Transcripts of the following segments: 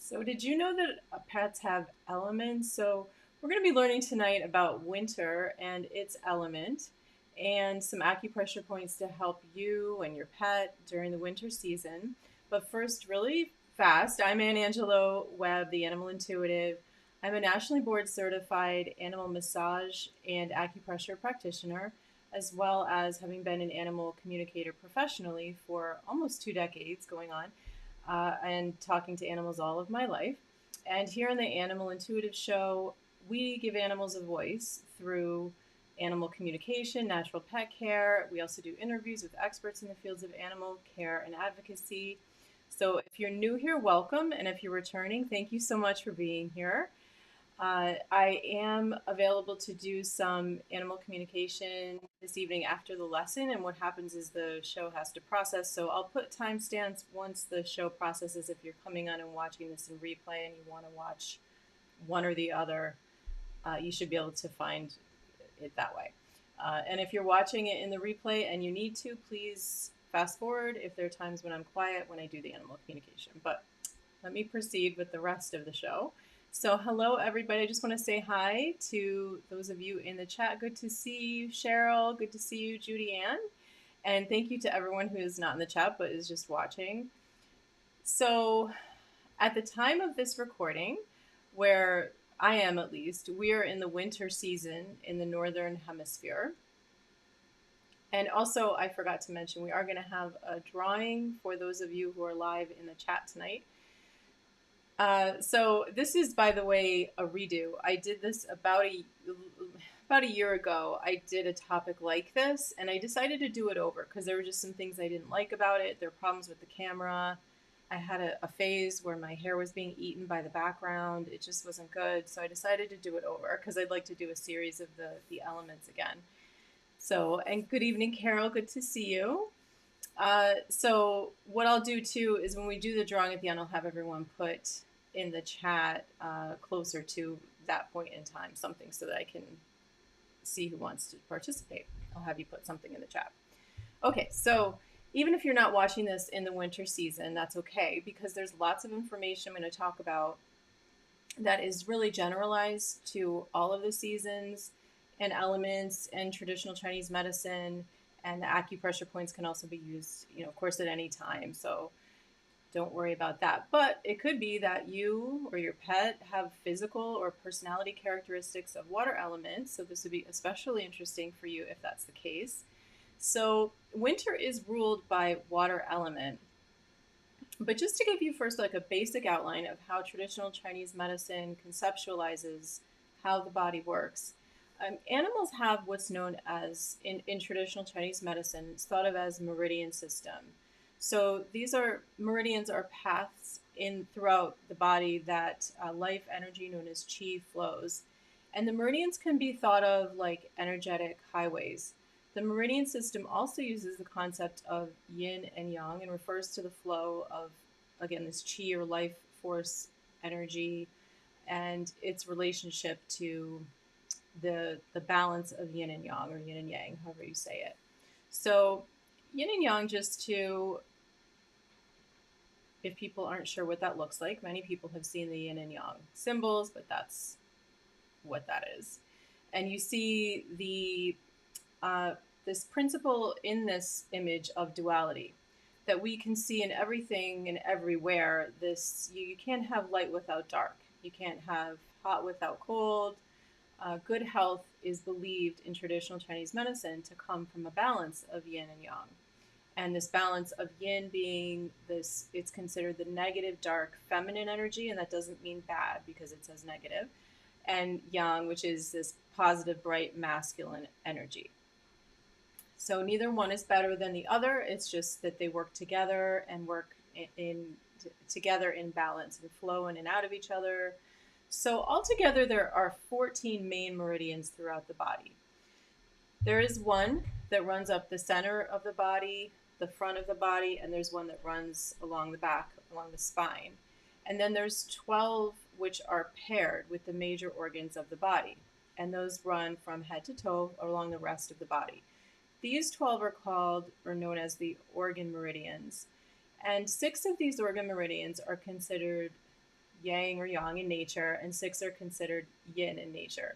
So did you know that pets have elements? So we're going to be learning tonight about winter and its element and some acupressure points to help you and your pet during the winter season. But first, really fast, I'm Angelo Webb, the Animal Intuitive. I'm a nationally board certified animal massage and acupressure practitioner, as well as having been an animal communicator professionally for almost 2 decades going on and talking to animals all of my life. And here on the Animal Intuitive Show, we give animals a voice through animal communication, natural pet care. We also do interviews with experts in the fields of animal care and advocacy. So if you're new here, welcome. And if you're returning, thank you so much for being here. I am available to do some animal communication this evening after the lesson. And what happens is the show has to process. So I'll put timestamps once the show processes. If you're coming on and watching this in replay and you want to watch one or the other, you should be able to find it that way. And if you're watching it in the replay and you need to, please fast forward if there are times when I'm quiet when I do the animal communication. But let me proceed with the rest of the show. So hello, everybody. I just want to say hi to those of you in the chat. Good to see you, Cheryl. Good to see you, Judy Ann. And thank you to everyone who is not in the chat but is just watching. So at the time of this recording, where I am at least, we are in the winter season in the Northern Hemisphere. And also, I forgot to mention, we are going to have a drawing for those of you who are live in the chat tonight. So this is, by the way, a redo. I did this about a year ago. I did a topic like this, and I decided to do it over because there were just some things I didn't like about it. There were problems with the camera. I had a phase where my hair was being eaten by the background. It just wasn't good. So I decided to do it over because I'd like to do a series of the elements again. So, and good evening, Carol. Good to see you. So what I'll do too is when we do the drawing at the end, I'll have everyone put in the chat closer to that point in time something so that I can see who wants to participate. I'll have you put something in the chat. Okay, so even if you're not watching this in the winter season, that's okay because there's lots of information I'm going to talk about that is really generalized to all of the seasons and elements and traditional Chinese medicine. And the acupressure points can also be used, of course, at any time. So don't worry about that. But it could be that you or your pet have physical or personality characteristics of water elements. So this would be especially interesting for you if that's the case. So winter is ruled by water element. But just to give you first like a basic outline of how traditional Chinese medicine conceptualizes how the body works. Animals have what's known as, in traditional Chinese medicine, it's thought of as meridian system. So these are, meridians are paths in throughout the body that life energy known as qi flows. And the meridians can be thought of like energetic highways. The meridian system also uses the concept of yin and yang and refers to the flow of, again, this qi or life force energy and its relationship to the balance of yin and yang, or yin and yang, however you say it. So yin and yang, just to, if people aren't sure what that looks like, many people have seen the yin and yang symbols, but that's what that is. And you see the this principle in this image of duality that we can see in everything and everywhere. This, you can't have light without dark. You can't have hot without cold. Good health is believed in traditional Chinese medicine to come from a balance of yin and yang. And this balance of yin being this, it's considered the negative, dark, feminine energy, and that doesn't mean bad because it says negative. And yang, which is this positive, bright, masculine energy. So neither one is better than the other. It's just that they work together and work together in balance and flow in and out of each other. So altogether, there are 14 main meridians throughout the body. There is one that runs up the center of the body, the front of the body, and there's one that runs along the back, along the spine. And then there's 12 which are paired with the major organs of the body. And those run from head to toe along the rest of the body. These 12 are called, or known as, the organ meridians. And 6 of these organ meridians are considered yang or yang in nature, and 6 are considered yin in nature.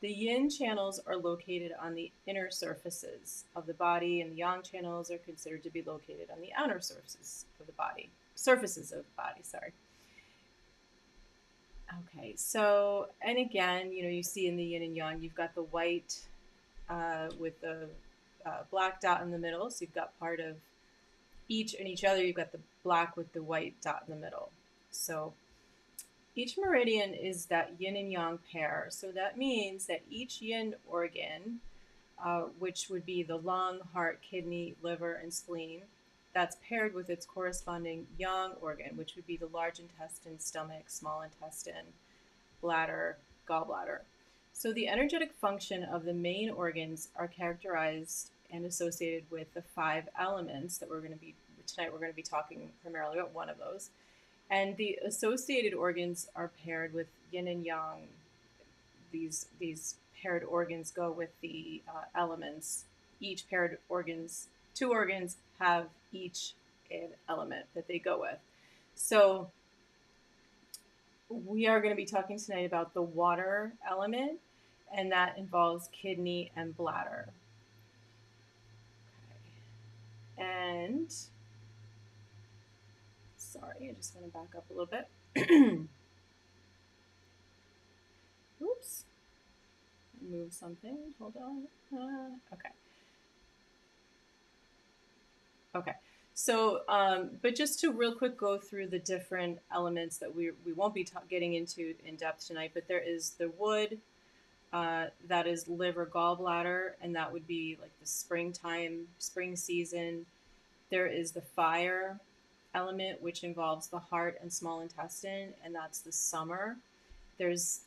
The yin channels are located on the inner surfaces of the body, and the yang channels are considered to be located on the outer surfaces of the body. Sorry. Okay, so, and again, you see in the yin and yang, you've got the white with the black dot in the middle. So you've got part of each other. You've got the black with the white dot in the middle. So each meridian is that yin and yang pair. So that means that each yin organ, which would be the lung, heart, kidney, liver, and spleen, that's paired with its corresponding yang organ, which would be the large intestine, stomach, small intestine, bladder, gallbladder. So the energetic function of the main organs are characterized and associated with the 5 elements that we're going to be talking primarily about one of those. And the associated organs are paired with yin and yang. These paired organs go with the elements. Each paired organs, 2 organs have each an element that they go with. So we are going to be talking tonight about the water element, and that involves kidney and bladder. Okay. And sorry, I just want to back up a little bit. Oops. Move something. Hold on. Okay. Okay. So, but just to real quick go through the different elements that we won't be getting into in depth tonight, but there is the wood, that is liver, gallbladder, and that would be like the spring season. There is the fire element, which involves the heart and small intestine, and that's the summer. There's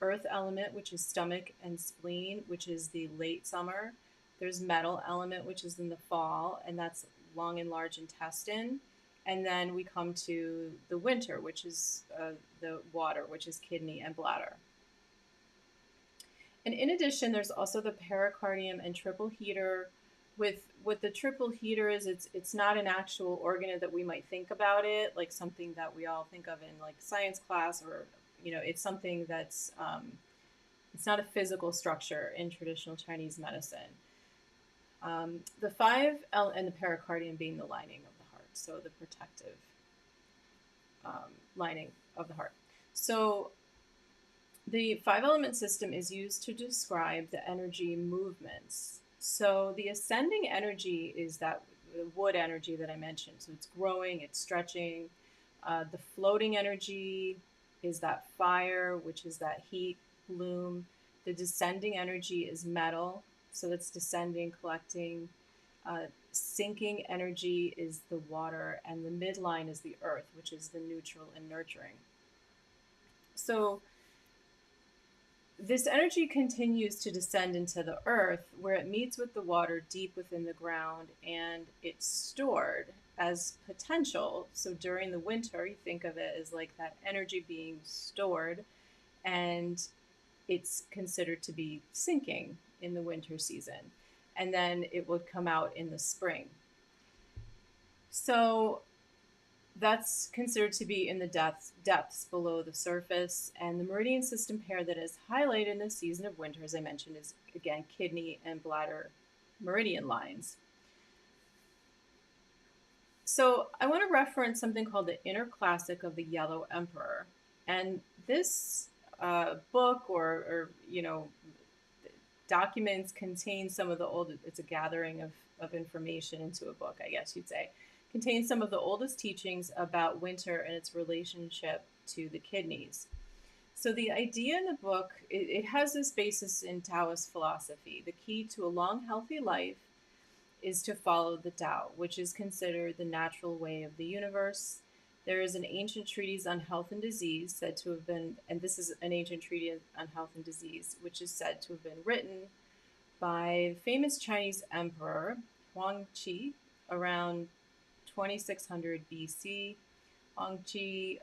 earth element, which is stomach and spleen, which is the late summer. There's metal element, which is in the fall, and that's lung and large intestine. And then we come to the winter, which is the water, which is kidney and bladder. And in addition, there's also the pericardium and triple heater. With the triple heater is it's not an actual organ that we might think about it, like something that we all think of in like science class, or it's something that's it's not a physical structure in traditional Chinese medicine. The 5 and the pericardium being the lining of the heart, so the protective lining of the heart. So the 5 element system is used to describe the energy movements. So the ascending energy is that the wood energy that I mentioned. So it's growing, it's stretching. The floating energy is that fire, which is that heat, bloom. The descending energy is metal. So that's descending, collecting. Sinking energy is the water, and the midline is the earth, which is the neutral and nurturing. So this energy continues to descend into the earth, where it meets with the water deep within the ground, and it's stored as potential. So during the winter, you think of it as like that energy being stored, and it's considered to be sinking in the winter season. And then it would come out in the spring. So that's considered to be in the depths below the surface. And the meridian system pair that is highlighted in the season of winter, as I mentioned, is again kidney and bladder meridian lines. So I want to reference something called the Inner Classic of the Yellow Emperor. And this book or documents contain some of the old, it's a gathering of information into a book, I guess you'd say, contains some of the oldest teachings about winter and its relationship to the kidneys. So the idea in the book, it has this basis in Taoist philosophy. The key to a long, healthy life is to follow the Tao, which is considered the natural way of the universe. There is an ancient treatise on health and disease said to have been, and this is an ancient treatise on health and disease, which is said to have been written by the famous Chinese emperor Huang Qi around 2600 BC. Huang Qi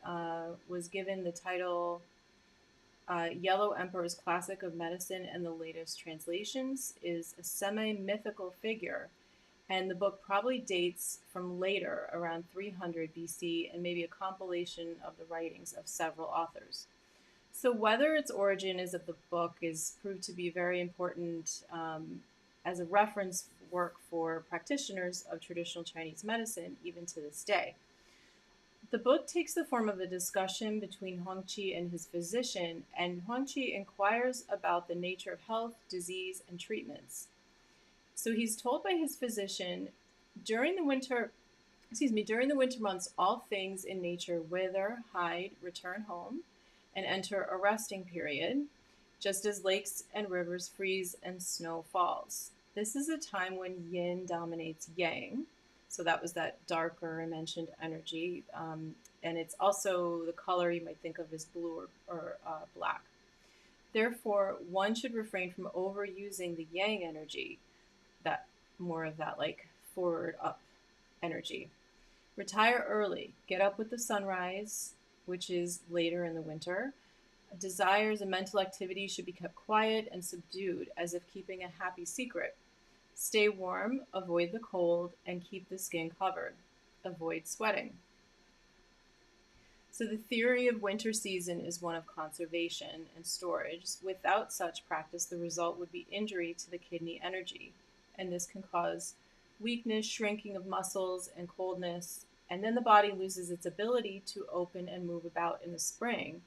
was given the title Yellow Emperor's Classic of Medicine, and the latest translations is a semi-mythical figure And the book probably dates from later, around 300 BC, and maybe a compilation of the writings of several authors. So whether its origin is of the book is proved to be very important as a reference work for practitioners of traditional Chinese medicine, even to this day. The book takes the form of a discussion between Huangqi and his physician, and Huangqi inquires about the nature of health, disease, and treatments. So he's told by his physician, during the winter months, all things in nature wither, hide, return home, and enter a resting period, just as lakes and rivers freeze and snow falls. This is a time when yin dominates yang. So that was that darker, I mentioned, energy. And it's also the color you might think of as blue or black. Therefore, one should refrain from overusing the yang energy, that more of that like forward up energy. Retire early. Get up with the sunrise, which is later in the winter. Desires and mental activity should be kept quiet and subdued, as if keeping a happy secret. Stay warm, avoid the cold, and keep the skin covered. Avoid sweating. So the theory of winter season is one of conservation and storage. Without such practice, the result would be injury to the kidney energy, and this can cause weakness, shrinking of muscles, and coldness, and then the body loses its ability to open and move about in the spring.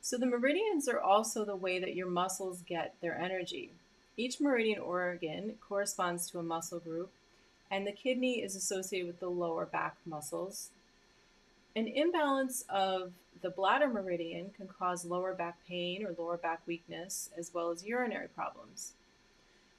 So the meridians are also the way that your muscles get their energy. Each meridian organ corresponds to a muscle group, and the kidney is associated with the lower back muscles. An imbalance of the bladder meridian can cause lower back pain or lower back weakness, as well as urinary problems.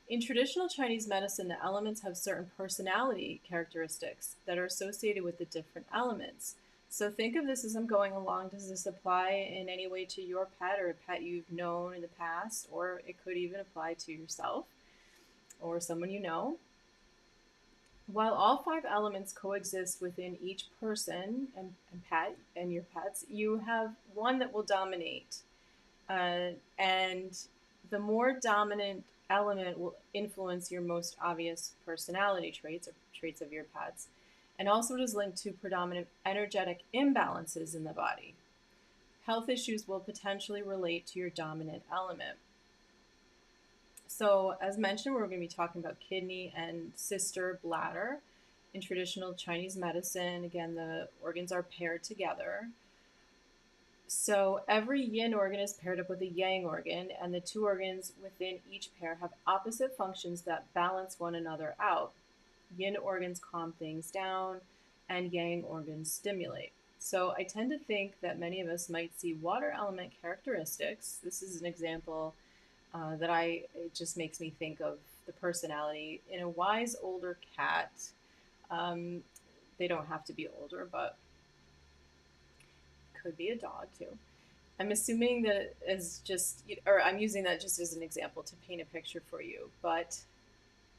In traditional Chinese medicine, the elements have certain personality characteristics that are associated with the different elements. So think of this as I'm going along. Does this apply in any way to your pet or a pet you've known in the past? Or it could even apply to yourself or someone you know. While all 5 elements coexist within each person and pet and your pets, you have one that will dominate. And the more dominant element will influence your most obvious personality traits or traits of your pets, and also it is linked to predominant energetic imbalances in the body. Health issues will potentially relate to your dominant element. So, as mentioned, we're going to be talking about kidney and sister bladder. In traditional Chinese medicine, again, the organs are paired together. So every yin organ is paired up with a yang organ, and the 2 organs within each pair have opposite functions that balance one another out. Yin organs calm things down, and yang organs stimulate. So I tend to think that many of us might see water element characteristics. This is an example it just makes me think of the personality in a wise older cat. They don't have to be older, but could be a dog too. I'm assuming that as just, or I'm using that just as an example to paint a picture for you, but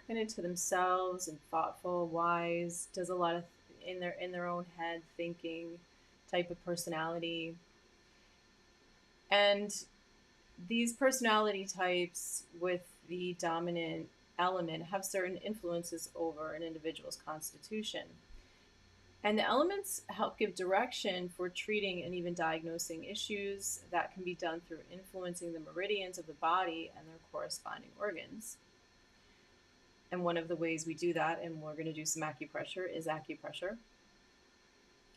kind of to themselves and thoughtful, wise, does a lot of in their own head thinking type of personality. And these personality types with the dominant element have certain influences over an individual's constitution. And the elements help give direction for treating and even diagnosing issues that can be done through influencing the meridians of the body and their corresponding organs. And one of the ways we do that, and we're going to do some acupressure, is acupressure.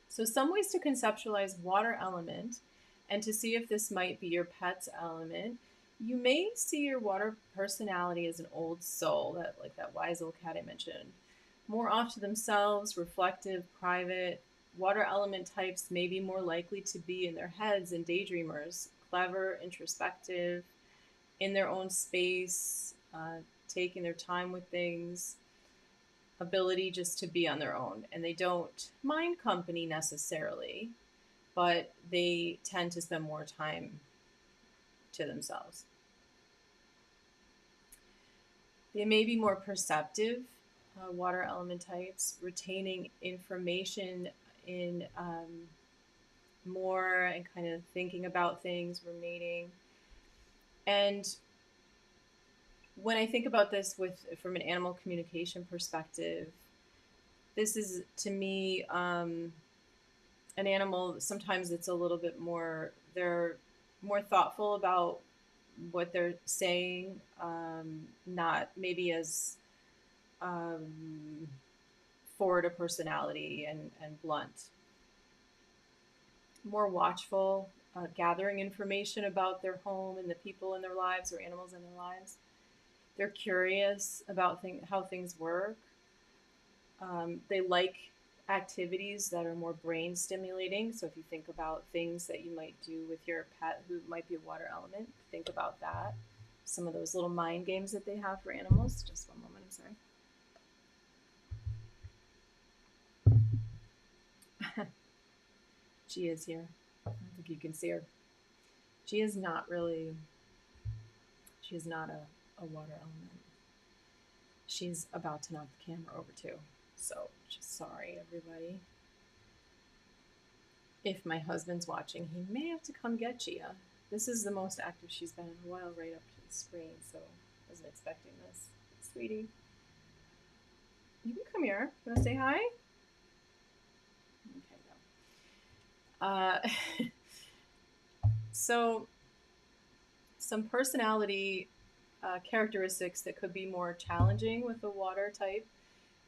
So some ways to conceptualize water element and to see if this might be your pet's element. You may see your water personality as an old soul, that wise old cat I mentioned. More off to themselves, reflective, private. Water element types may be more likely to be in their heads and daydreamers, clever, introspective, in their own space, taking their time with things, ability just to be on their own. And they don't mind company necessarily, but they tend to spend more time to themselves. They may be more perceptive, water element types, retaining information in more and kind of thinking about things, ruminating. And when I think about this from an animal communication perspective, this is to me an animal. Sometimes it's a little bit more. They're more thoughtful about what they're saying, not maybe as um, forward a personality and blunt. More watchful, gathering information about their home and the people in their lives or animals in their lives. They're curious about how things work. They like activities that are more brain stimulating. So if you think about things that you might do with your pet who might be a water element, think about that. Some of those little mind games that they have for animals. Just one moment, I'm sorry. Gia's here. I don't think you can see her. Gia's not really, she's not a water element. She's about to knock the camera over too. So just sorry, everybody. If my husband's watching, he may have to come get Gia. This is the most active she's been in a while, right up to the screen, so I wasn't expecting this. Sweetie, you can come here. You want to say hi? Okay, no. So, some personality characteristics that could be more challenging with the water type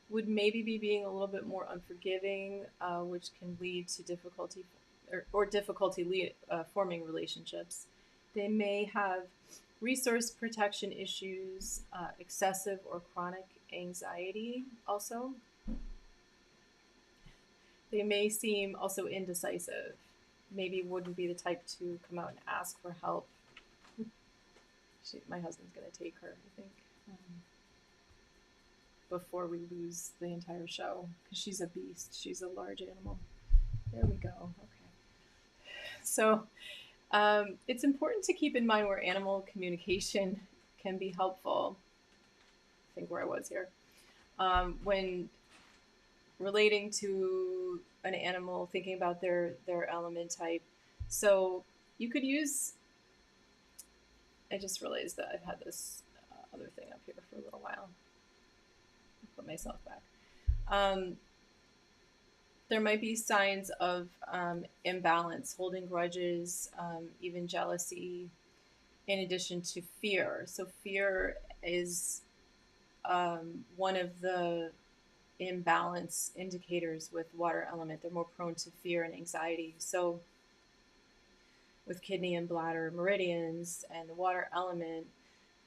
would maybe be being a little bit more unforgiving, which can lead to difficulty or difficulty forming relationships. They may have resource protection issues, excessive or chronic anxiety also. They may seem also indecisive. Maybe wouldn't be the type to come out and ask for help. My husband's going to take her, I think, before we lose the entire show, because she's a beast. She's a large animal. There we go. Okay. So it's important to keep in mind where animal communication can be helpful. I think where I was here. When relating to an animal, thinking about their element type. So you could use, I just realized that I've had this other thing up here for a little while. I'll put myself back. There might be signs of imbalance, holding grudges, even jealousy, in addition to fear. So fear is one of the imbalance indicators with water element. They're more prone to fear and anxiety. So with kidney and bladder meridians and the water element,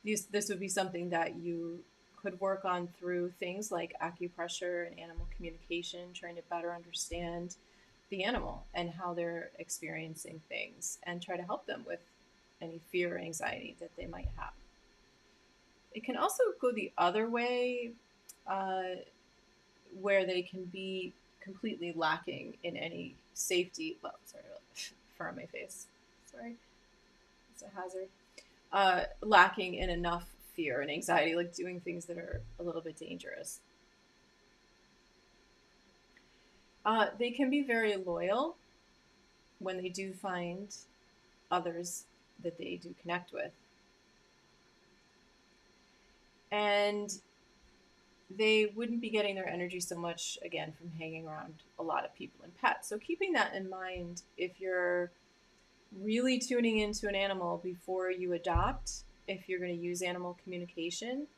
this would be something that you could work on through things like acupressure and animal communication, trying to better understand the animal and how they're experiencing things and try to help them with any fear or anxiety that they might have. It can also go the other way, where they can be completely lacking in any safety. Oh, sorry, fur on my face. Sorry, it's a hazard. Lacking in enough fear and anxiety, like doing things that are a little bit dangerous. They can be very loyal when they do find others that they do connect with. And they wouldn't be getting their energy so much, again, from hanging around a lot of people and pets. So keeping that in mind, if you're really tuning into an animal before you adopt, if you're going to use animal communication,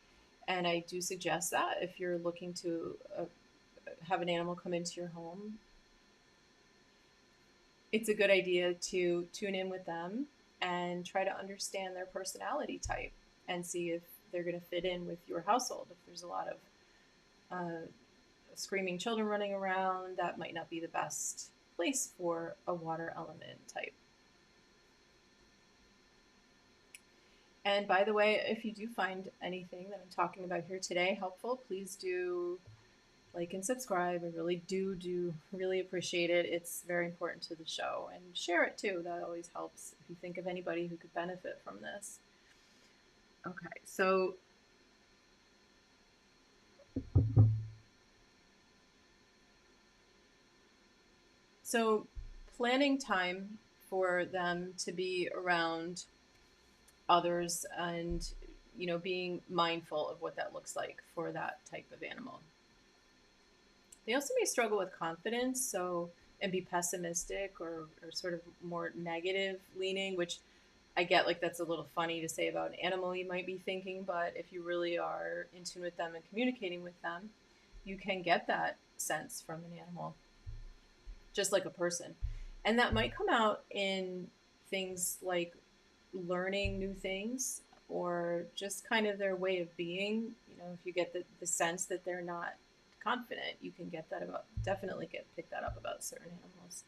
and I do suggest that if you're looking to have an animal come into your home, it's a good idea to tune in with them and try to understand their personality type and see if they're going to fit in with your household. If there's a lot of screaming children running around, that might not be the best place for a water element type. And by the way, if you do find anything that I'm talking about here today helpful, please do like and subscribe. I really do really appreciate it. It's very important to the show. And share it too. That always helps if you think of anybody who could benefit from this. Okay, so planning time for them to be around others and being mindful of what that looks like for that type of animal. They also may struggle with confidence, and be pessimistic or sort of more negative leaning, which I get, like, that's a little funny to say about an animal, you might be thinking, but if you really are in tune with them and communicating with them, you can get that sense from an animal, just like a person. And that might come out in things like learning new things, or just kind of their way of being. If you get the sense that they're not confident, you can get that about, definitely pick that up about certain animals.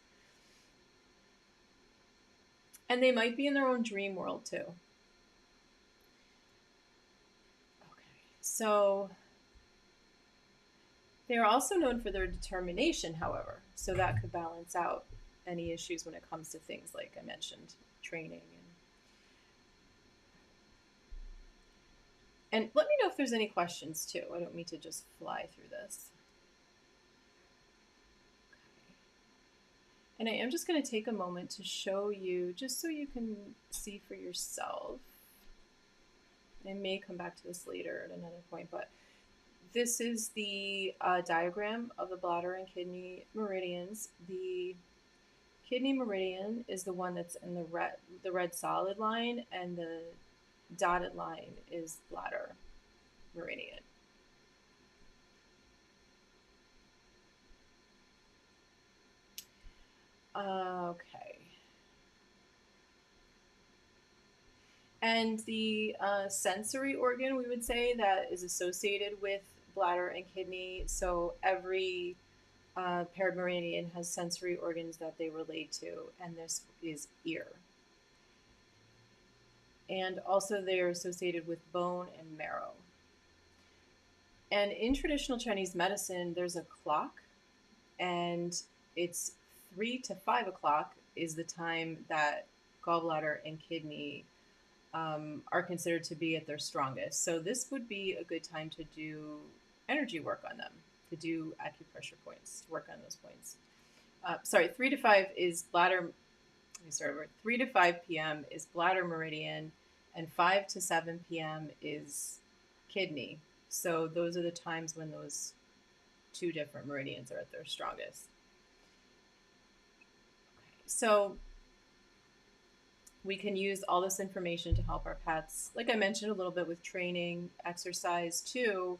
And they might be in their own dream world too. Okay, so they are also known for their determination, however, so that could balance out any issues when it comes to things like I mentioned, training. And let me know if there's any questions too. I don't mean to just fly through this. And I am just going to take a moment to show you, just so you can see for yourself. I may come back to this later at another point, but this is the diagram of the bladder and kidney meridians. The kidney meridian is the one that's in the red solid line, and the dotted line is bladder meridian. Okay. And the sensory organ, we would say, that is associated with bladder and kidney. So every paired meridian has sensory organs that they relate to, and this is ear. And also they are associated with bone and marrow. And in traditional Chinese medicine, there's a clock, and it's 3 to 5 o'clock is the time that gallbladder and kidney are considered to be at their strongest. So this would be a good time to do energy work on them, to do acupressure points, to work on those points. 3 to 5 is bladder. Let me start over. 3 to 5 p.m. is bladder meridian, and 5 to 7 p.m. is kidney. So those are the times when those two different meridians are at their strongest. Okay, so we can use all this information to help our pets. Like I mentioned a little bit with training, exercise too,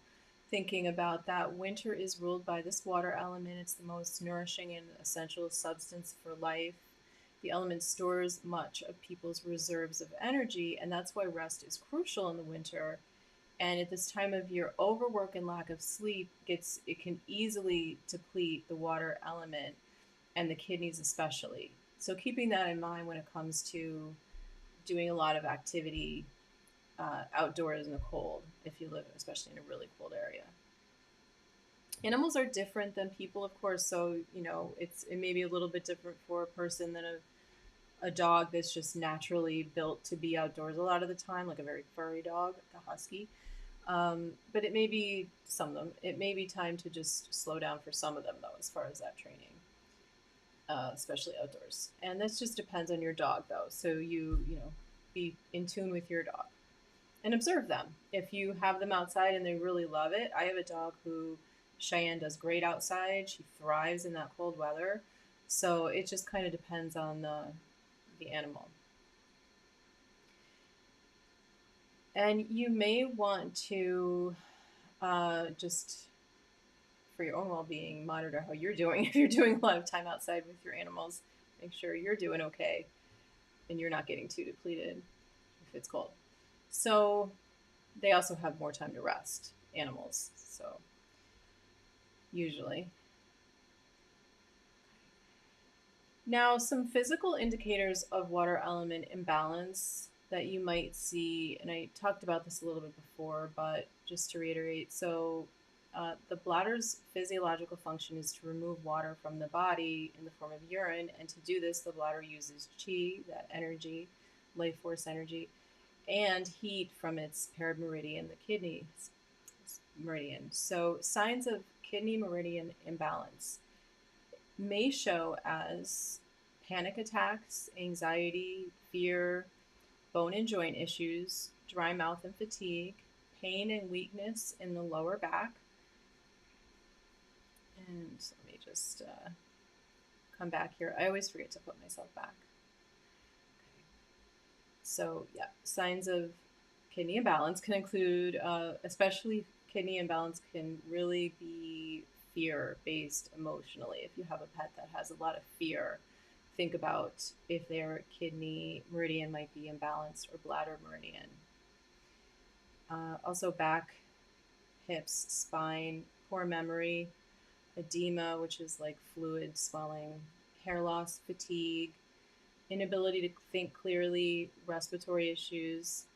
thinking about that winter is ruled by this water element. It's the most nourishing and essential substance for life. The element stores much of people's reserves of energy, and that's why rest is crucial in the winter. And at this time of year, overwork and lack of sleep it can easily deplete the water element, and the kidneys especially. So keeping that in mind when it comes to doing a lot of activity outdoors in the cold, if you live especially in a really cold area. Animals are different than people, of course, so it may be a little bit different for a person than a dog that's just naturally built to be outdoors a lot of the time, like a very furry dog, like a husky. But it may be some of them. It may be time to just slow down for some of them, though, as far as that training. Especially outdoors. And this just depends on your dog, though. So you be in tune with your dog and observe them. If you have them outside and they really love it, I have a dog who Cheyenne does great outside. She thrives in that cold weather. So it just kind of depends on the animal. And you may want to just, for your own well-being, monitor how you're doing. If you're doing a lot of time outside with your animals, make sure you're doing okay and you're not getting too depleted if it's cold. So they also have more time to rest, animals, so usually. Now, some physical indicators of water element imbalance that you might see, and I talked about this a little bit before, but just to reiterate, so the bladder's physiological function is to remove water from the body in the form of urine, and to do this, the bladder uses qi, that energy, life force energy, and heat from its paired meridian, the kidney meridian. So signs of kidney meridian imbalance may show as panic attacks, anxiety, fear, bone and joint issues, dry mouth and fatigue, pain and weakness in the lower back. And let me just come back here. I always forget to put myself back. Okay. So yeah, signs of kidney imbalance can include, especially kidney imbalance can really be fear-based emotionally. If you have a pet that has a lot of fear, think about if their kidney meridian might be imbalanced or bladder meridian. Also back, hips, spine, poor memory, edema, which is like fluid swelling, hair loss, fatigue, inability to think clearly, respiratory issues,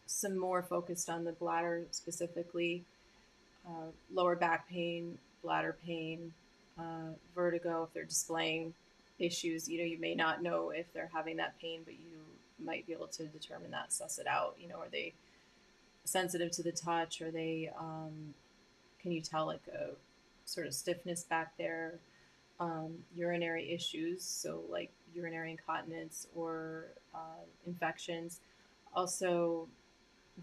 some more focused on the bladder specifically, lower back pain, bladder pain, vertigo if they're displaying issues. You know, you may not know if they're having that pain, but you might be able to determine that, suss it out. You know, are they sensitive to the touch? Are they, can you tell like a sort of stiffness back there? Urinary issues, so like urinary incontinence or infections. Also,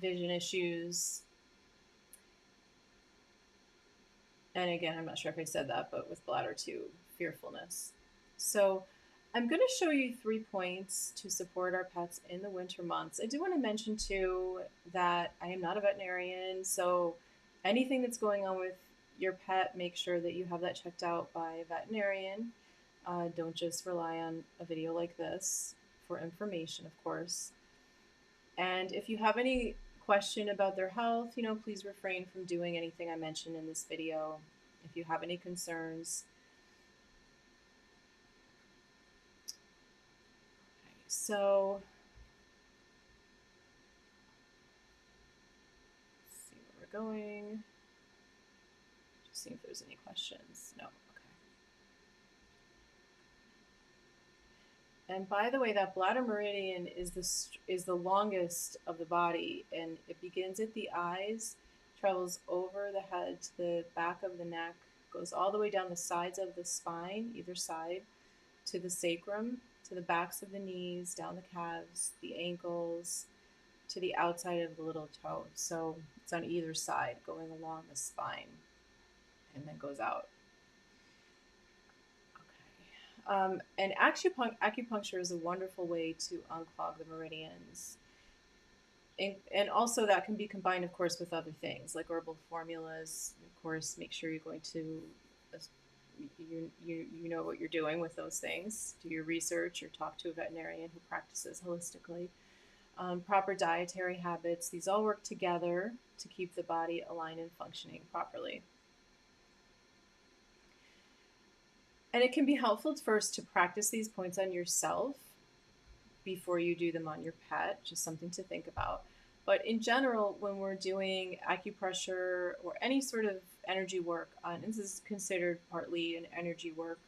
vision issues. And again, I'm not sure if I said that, but with bladder too, fearfulness. So I'm going to show you 3 points to support our pets in the winter months. I do want to mention too that I am not a veterinarian, so anything that's going on with your pet, make sure that you have that checked out by a veterinarian. Don't just rely on a video like this for information, of course. And if you have any question about their health, you know, please refrain from doing anything I mentioned in this video. If you have any concerns. Okay, so let's see where we're going. Just see if there's any questions. No. And by the way, that bladder meridian is the longest of the body, and it begins at the eyes, travels over the head to the back of the neck, goes all the way down the sides of the spine, either side, to the sacrum, to the backs of the knees, down the calves, the ankles, to the outside of the little toe. So it's on either side, going along the spine, and then goes out. And acupuncture is a wonderful way to unclog the meridians. And also that can be combined, of course, with other things like herbal formulas. Of course, make sure you're going to, you know what you're doing with those things. Do your research or talk to a veterinarian who practices holistically. Proper dietary habits. These all work together to keep the body aligned and functioning properly. And it can be helpful first to practice these points on yourself before you do them on your pet, just something to think about. But in general, when we're doing acupressure or any sort of energy work, this is considered partly an energy work,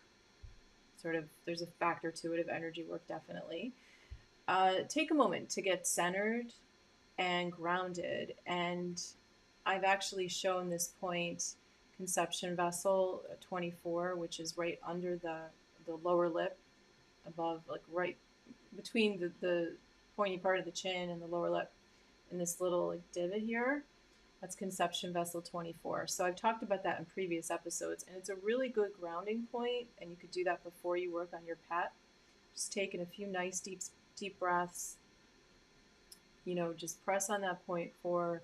sort of, there's a factor to it of energy work, definitely. Take a moment to get centered and grounded. And I've actually shown this point, conception vessel 24, which is right under the lower lip, above, like right between the pointy part of the chin and the lower lip, in this little like divot here. That's conception vessel 24. So I've talked about that in previous episodes, and it's a really good grounding point, and you could do that before you work on your pet. Just taking a few nice deep breaths. You know, just press on that point for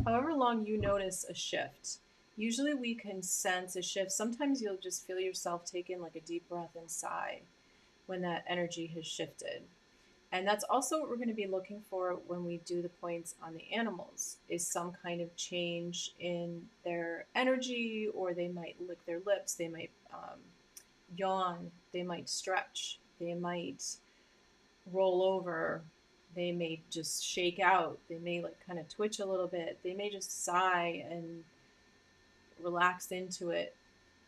however long you notice a shift. Usually we can sense a shift. Sometimes you'll just feel yourself take in like a deep breath and sigh when that energy has shifted. And that's also what we're going to be looking for when we do the points on the animals, is some kind of change in their energy, or they might lick their lips, they might yawn, they might stretch, they might roll over, they may just shake out, they may like kind of twitch a little bit, they may just sigh and relax into it.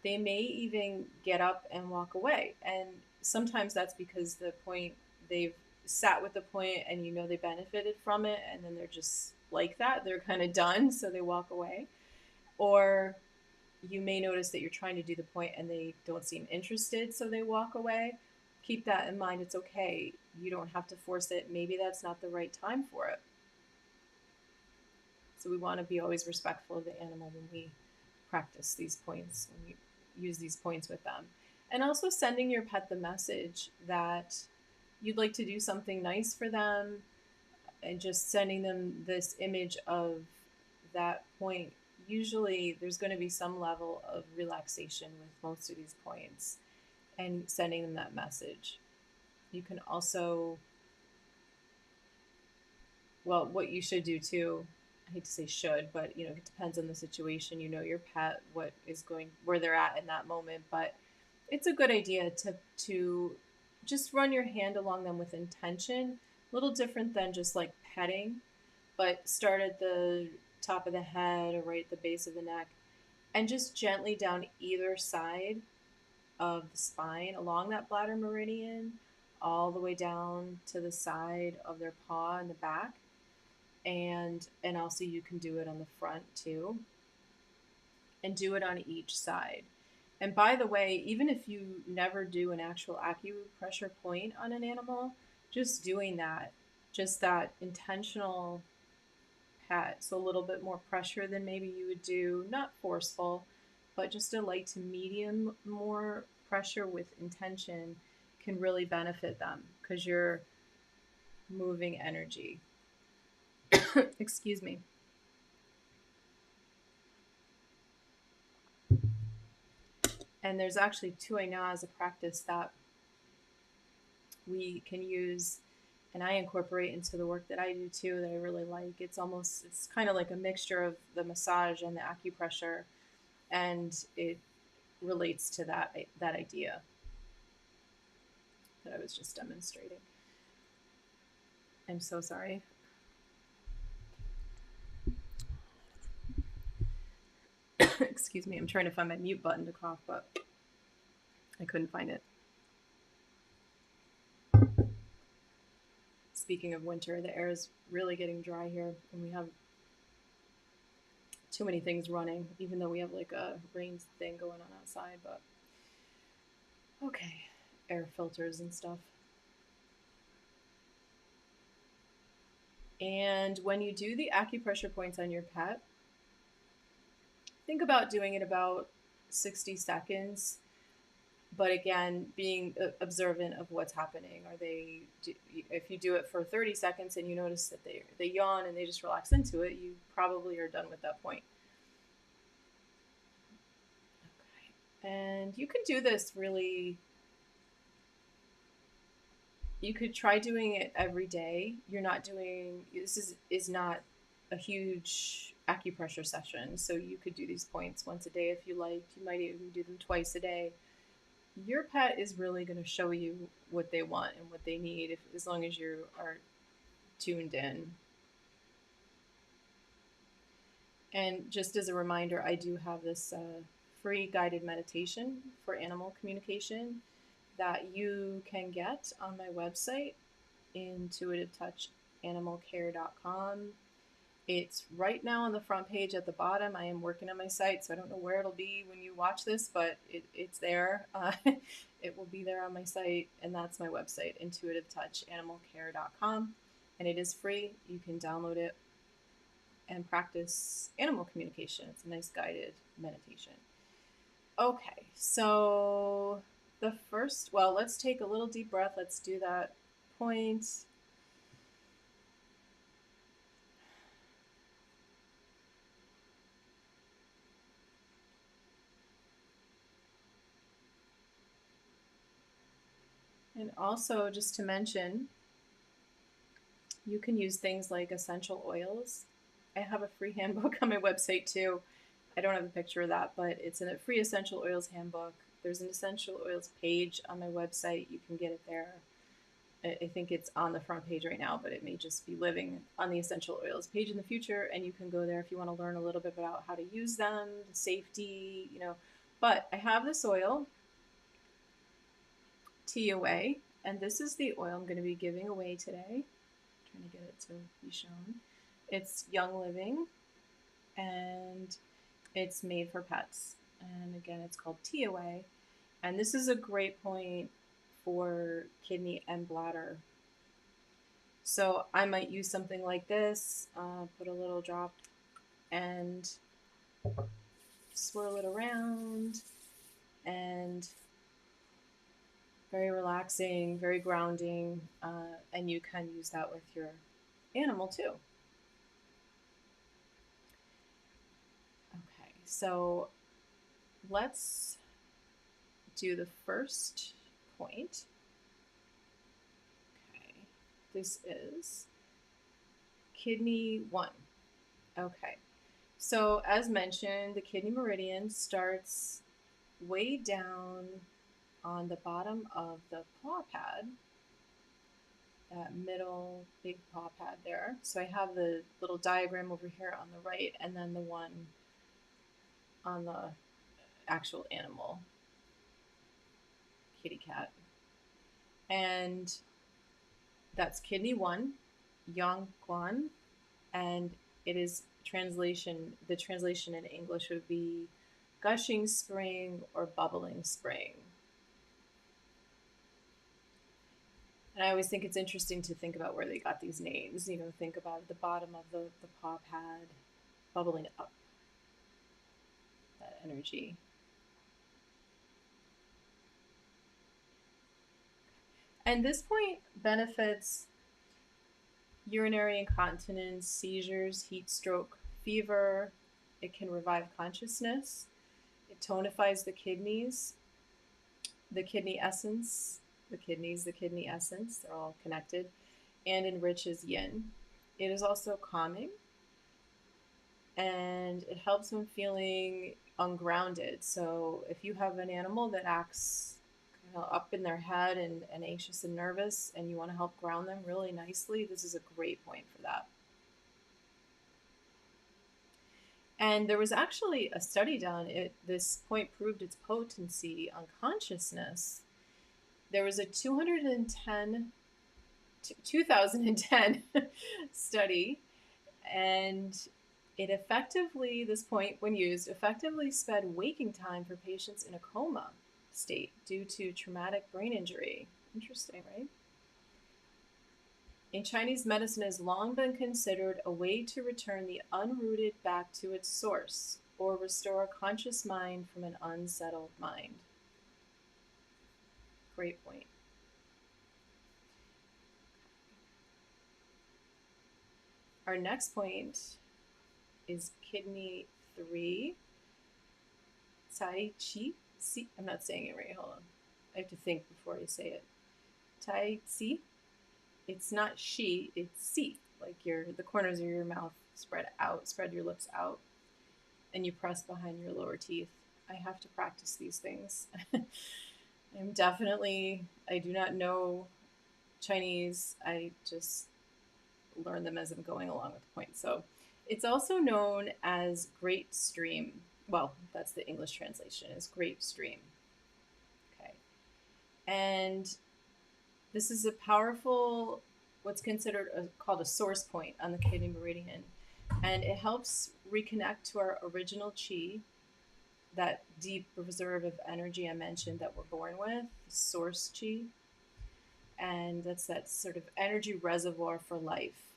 They may even get up and walk away. And sometimes that's because the point, they've sat with the point and you know they benefited from it, and then they're just like that. They're kind of done, so they walk away. Or you may notice that you're trying to do the point and they don't seem interested, so they walk away. Keep that in mind. It's okay. You don't have to force it. Maybe that's not the right time for it. So we want to be always respectful of the animal when we practice these points, when we use these points with them. And also sending your pet the message that you'd like to do something nice for them, and just sending them this image of that point. Usually there's going to be some level of relaxation with most of these points, and sending them that message. You can also, well, what you should do too, I hate to say should, but you know, it depends on the situation. You know your pet, what is going, where they're at in that moment, but it's a good idea to just run your hand along them with intention. A little different than just like petting, but start at the top of the head or right at the base of the neck, and just gently down either side of the spine along that bladder meridian, all the way down to the side of their paw in the back. And also you can do it on the front too, and do it on each side. And by the way, even if you never do an actual acupressure point on an animal, just doing that, just that intentional pat, so a little bit more pressure than maybe you would do, not forceful, but just a light to medium more pressure with intention, can really benefit them because you're moving energy. Excuse me. And there's actually two I know as a practice that we can use, and I incorporate into the work that I do too, that I really like. It's kind of like a mixture of the massage and the acupressure, and it relates to that idea that I was just demonstrating. I'm so sorry. Excuse me, I'm trying to find my mute button to cough, but I couldn't find it. Speaking of winter, the air is really getting dry here, and we have too many things running, even though we have like a rain thing going on outside, but okay, air filters and stuff. And when you do the acupressure points on your pet, think about doing it about 60 seconds. But again, being observant of what's happening. If you do it for 30 seconds and you notice that they yawn and they just relax into it, you probably are done with that point. Okay. And you can do this really, you could try doing it every day. This is not a huge acupressure session, so you could do these points once a day if you liked. You might even do them twice a day. Your pet is really going to show you what they want and what they need, as long as you are tuned in. And just as a reminder, I do have this free guided meditation for animal communication that you can get on my website, intuitivetouchanimalcare.com. It's right now on the front page at the bottom. I am working on my site, so I don't know where it'll be when you watch this, but it's there. It will be there on my site, and that's my website, intuitivetouchanimalcare.com. And it is free. You can download it and practice animal communication. It's a nice guided meditation. Okay, so let's take a little deep breath. Let's do that point. And also, just to mention, you can use things like essential oils. I have a free handbook on my website too. I don't have a picture of that, but it's a free essential oils handbook. There's an essential oils page on my website. You can get it there. I think it's on the front page right now, but it may just be living on the essential oils page in the future. And you can go there if you want to learn a little bit about how to use them, safety, But I have this oil, TOA, and this is the oil I'm going to be giving away today. Trying to get it to be shown. It's Young Living, and it's made for pets. And again, it's called TOA. And this is a great point for kidney and bladder. So I might use something like this, put a little drop and swirl it around, and very relaxing, very grounding, and you can use that with your animal too. Okay, so let's do the first point. Okay, this is kidney 1. Okay, so as mentioned, the kidney meridian starts way down on the bottom of the paw pad, that middle big paw pad there. So I have the little diagram over here on the right, and then the one on the actual animal, kitty cat. And that's kidney 1, Yang Guan, and it is the translation in English would be gushing spring or bubbling spring. And I always think it's interesting to think about where they got these names. You know, think about the bottom of the paw pad bubbling up, that energy. And this point benefits urinary incontinence, seizures, heat stroke, fever. It can revive consciousness. It tonifies the kidneys, the kidney essence, the kidneys, the kidney essence. They're all connected, and enriches yin. It is also calming, and it helps when feeling ungrounded. So if you have an animal that acts kind of up in their head and anxious and nervous, and you want to help ground them really nicely, this is a great point for that. And there was actually a study done. This point proved its potency on consciousness. There was a 2010 study, and it effectively, this point when used, effectively sped waking time for patients in a coma state due to traumatic brain injury. Interesting, right? In Chinese medicine, has long been considered a way to return the unrooted back to its source, or restore a conscious mind from an unsettled mind. Great point. Our next point is kidney 3, Tai Chi. I'm not saying it right. Hold on. I have to think before I say it. Tai Chi. It's not she, it's si. Like the corners of your mouth spread out, spread your lips out, and you press behind your lower teeth. I have to practice these things. I do not know Chinese. I just learn them as I'm going along with the point. So it's also known as Great Stream. Well, that's the English translation, is Great Stream. Okay. And this is a powerful, what's considered called a source point on the kidney meridian. And it helps reconnect to our original chi, that deep reserve of energy I mentioned that we're born with, source chi. And that's that sort of energy reservoir for life.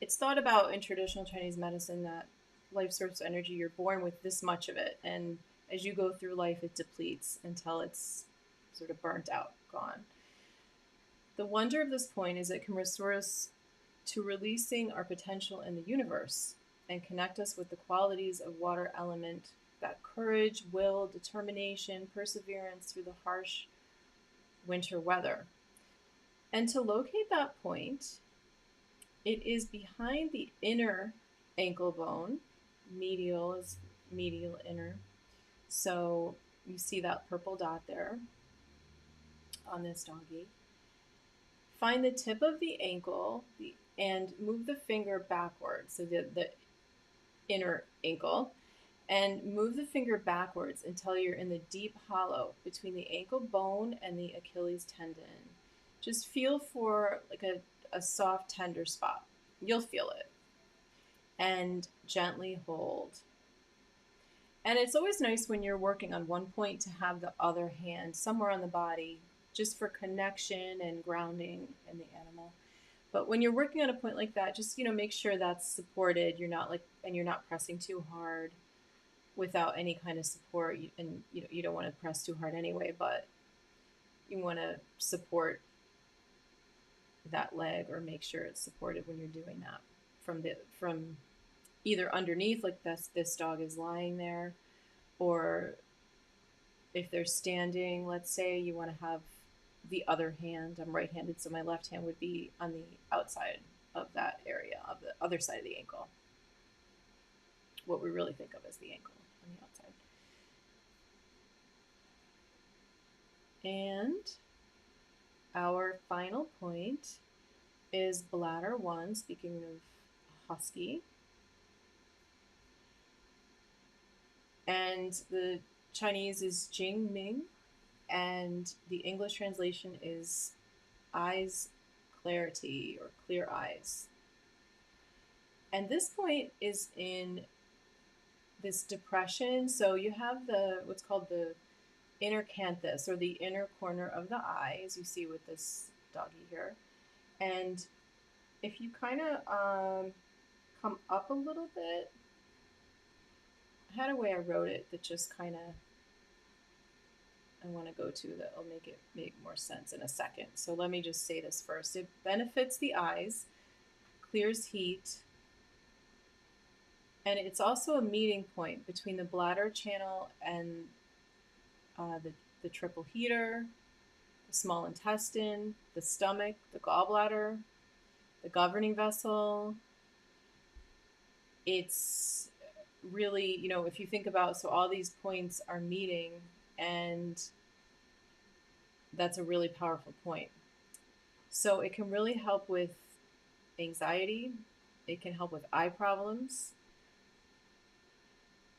It's thought about in traditional Chinese medicine that life source energy, you're born with this much of it. And as you go through life, it depletes until it's sort of burnt out, gone. The wonder of this point is it can restore us to releasing our potential in the universe and connect us with the qualities of water element, that courage, will, determination, perseverance through the harsh winter weather. And to locate that point, it is behind the inner ankle bone. Medial is medial inner. So you see that purple dot there on this doggy. Find the tip of the ankle and move the finger backwards, so the inner ankle, and move the finger backwards until you're in the deep hollow between the ankle bone and the Achilles tendon. Just feel for like a soft, tender spot. You'll feel it. And gently hold. And it's always nice when you're working on one point to have the other hand somewhere on the body, just for connection and grounding in the animal. But when you're working on a point like that, just, make sure that's supported. You're not and you're not pressing too hard without any kind of support. And you don't want to press too hard anyway, but you want to support that leg, or make sure it's supported when you're doing that from either underneath, like this dog is lying there, or if they're standing, let's say, you want to have the other hand. I'm right-handed, so my left hand would be on the outside of that area, of the other side of the ankle. What we really think of as the ankle on the outside. And our final point is bladder 1, speaking of husky. And the Chinese is Jing Ming, and the English translation is eyes clarity, or clear eyes. And this point is in this depression. So you have what's called the inner canthus, or the inner corner of the eye, as you see with this doggy here. And if you kind of come up a little bit, I had a way I wrote it that just kind of, I want to go to, that will make more sense in a second. So let me just say this first. It benefits the eyes, clears heat, and it's also a meeting point between the bladder channel and the triple heater, the small intestine, the stomach, the gallbladder, the governing vessel. It's really, if you think about, so all these points are meeting, and that's a really powerful point. So it can really help with anxiety. It can help with eye problems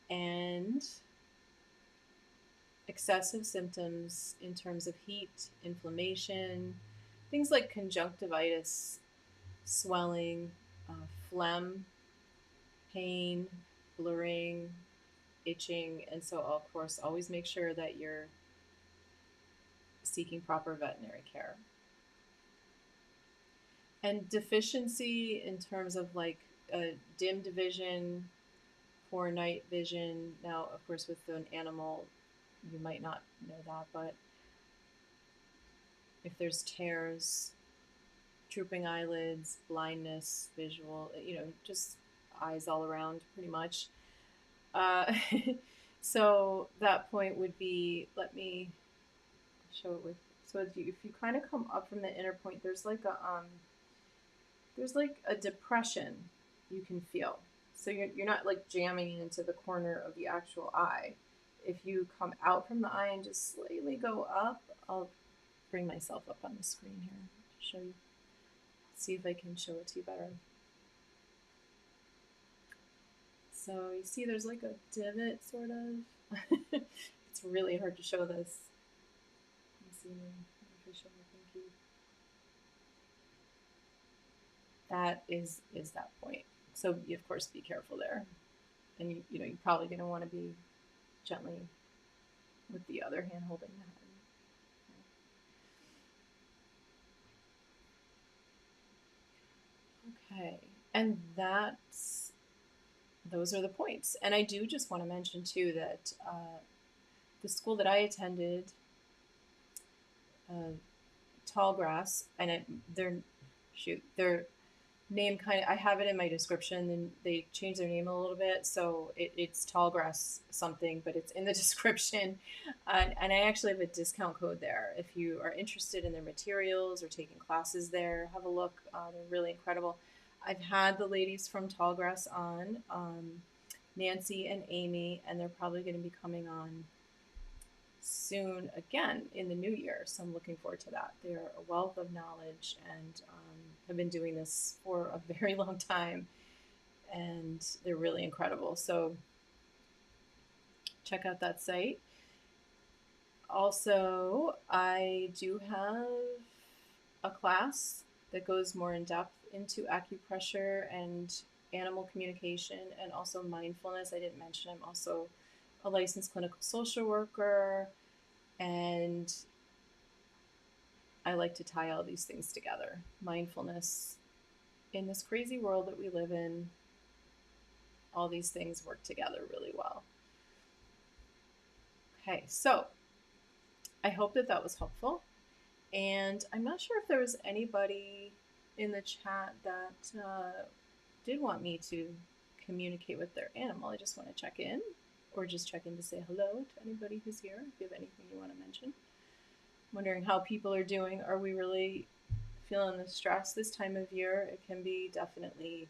and excessive symptoms in terms of heat, inflammation, things like conjunctivitis, swelling, phlegm, pain, blurring, itching. And so, of course, always make sure that you're seeking proper veterinary care. And deficiency in terms of like dimmed vision, poor night vision. Now, of course, with an animal, you might not know that, but if there's tears, drooping eyelids, blindness, visual, just eyes all around pretty much. So that point would be, let me show it with, so if you kind of come up from the inner point, there's like a depression you can feel. So you're not like jamming into the corner of the actual eye. If you come out from the eye and just slightly go up, I'll bring myself up on the screen here to show you. See if I can show it to you better. So you see there's like a divot, sort of. It's really hard to show this. Let me see if I show my pinky. That is that point. So you, of course, be careful there. And you're probably going to want to be gently with the other hand holding that. Okay, and those are the points. And I do just want to mention too that the school that I attended, Tallgrass, and their name I have it in my description, and they changed their name a little bit, so it's Tallgrass something, but it's in the description. And I actually have a discount code there. If you are interested in their materials or taking classes there, have a look. They're really incredible. I've had the ladies from Tallgrass on, Nancy and Amy, and they're probably going to be coming on soon again in the new year. So I'm looking forward to that. They're a wealth of knowledge and have been doing this for a very long time, and they're really incredible. So check out that site. Also, I do have a class that goes more in depth into acupressure and animal communication, and also mindfulness. I didn't mention I'm also a licensed clinical social worker, and I like to tie all these things together. Mindfulness in this crazy world that we live in, all these things work together really well. Okay, so I hope that that was helpful. And I'm not sure if there was anybody in the chat that did want me to communicate with their animal. I just want to check in, or just check in to say hello to anybody who's here. If you have anything you want to mention. I'm wondering how people are doing. Are we really feeling the stress this time of year? It can be definitely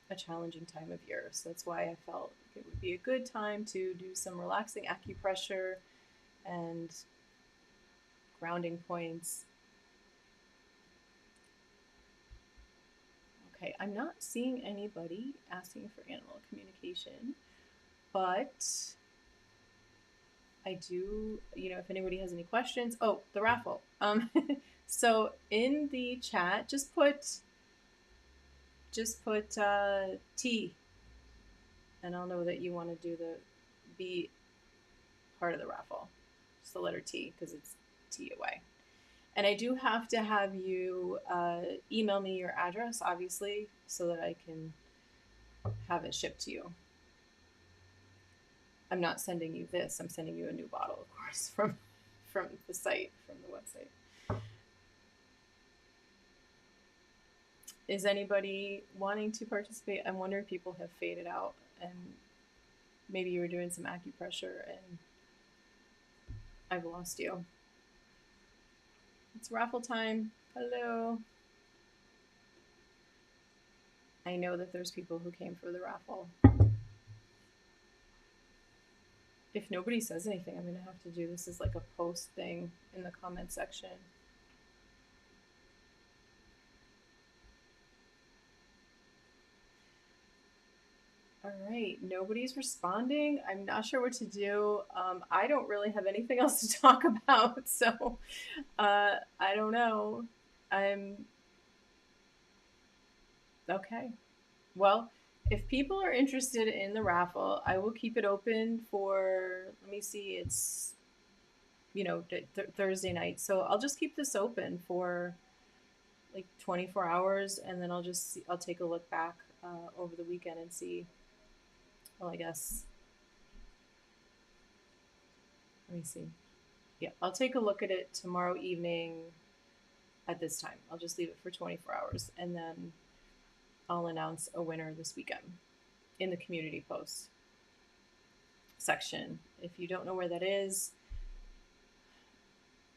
a challenging time of year. So that's why I felt it would be a good time to do some relaxing acupressure and grounding points. Okay, I'm not seeing anybody asking for animal communication, but I do, if anybody has any questions. Oh, the raffle. So in the chat, just put T, and I'll know that you want to be part of the raffle. Just the letter T, because it's T away. And I do have to have you email me your address, obviously, so that I can have it shipped to you. I'm not sending you this. I'm sending you a new bottle, of course, from the site, from the website. Is anybody wanting to participate? I'm wondering if people have faded out, and maybe you were doing some acupressure and I've lost you. It's raffle time. Hello. I know that there's people who came for the raffle. If nobody says anything, I'm going to have to do this as like a post thing in the comment section. All right, nobody's responding. I'm not sure what to do. I don't really have anything else to talk about, so I don't know. Okay. Well, if people are interested in the raffle, I will keep it open for, let me see, it's, Thursday night. So I'll just keep this open for like 24 hours, and then I'll take a look back over the weekend and see. Well, I guess, let me see. Yeah, I'll take a look at it tomorrow evening at this time. I'll just leave it for 24 hours, and then I'll announce a winner this weekend in the community post section. If you don't know where that is,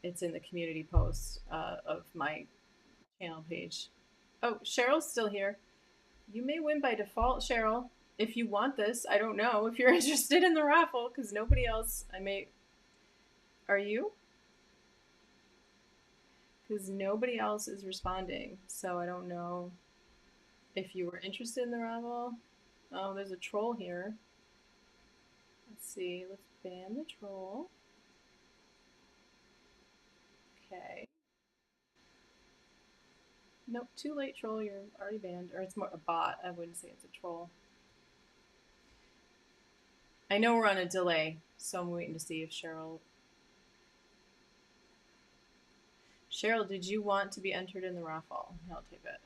it's in the community post of my channel page. Oh, Cheryl's still here. You may win by default, Cheryl. If you want this, I don't know if you're interested in the raffle, because nobody else, are you? Because nobody else is responding, so I don't know if you were interested in the raffle. Oh, there's a troll here. Let's see, let's ban the troll. Okay. Nope, too late, troll, you're already banned. Or it's more a bot, I wouldn't say it's a troll. I know we're on a delay, so I'm waiting to see if Cheryl... Cheryl, did you want to be entered in the raffle? I'll take it.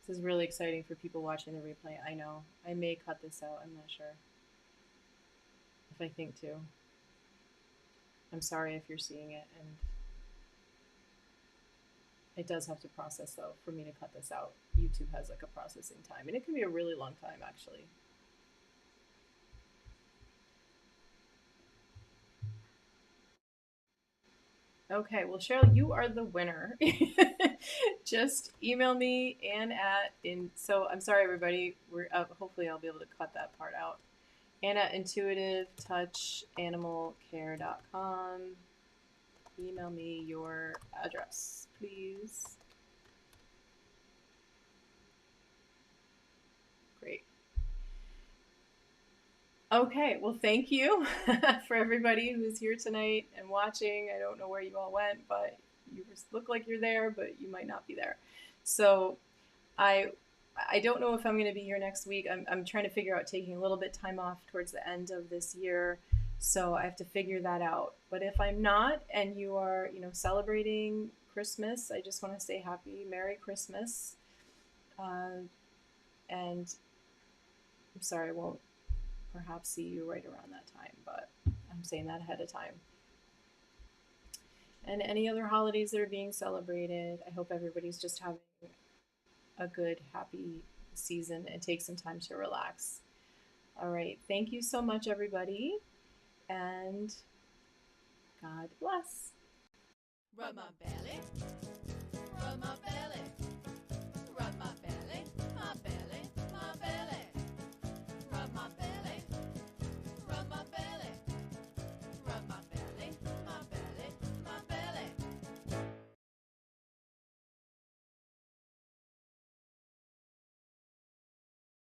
This is really exciting for people watching the replay. I know. I may cut this out. I'm not sure if I think to. I'm sorry if you're seeing it, and it does have to process, though, for me to cut this out. YouTube has like a processing time, and it can be a really long time, actually. Okay, well, Cheryl, you are the winner. Just email me so I'm sorry, everybody. We're hopefully I'll be able to cut that part out. Ann@intuitivetouchanimalcare.com. Email me your address, please. Great. Okay, well, thank you for everybody who's here tonight and watching. I don't know where you all went, but you look like you're there, but you might not be there. So I I don't know if I'm going to be here next week. I'm trying to figure out taking a little bit time off towards the end of this year. So I have to figure that out. But if I'm not, and you are, celebrating Christmas, I just want to say Merry Christmas. And I'm sorry, I won't perhaps see you right around that time, but I'm saying that ahead of time. And any other holidays that are being celebrated, I hope everybody's just having a good, happy season and take some time to relax. All right. Thank you so much, everybody. And God bless. Rub my belly, rub my belly.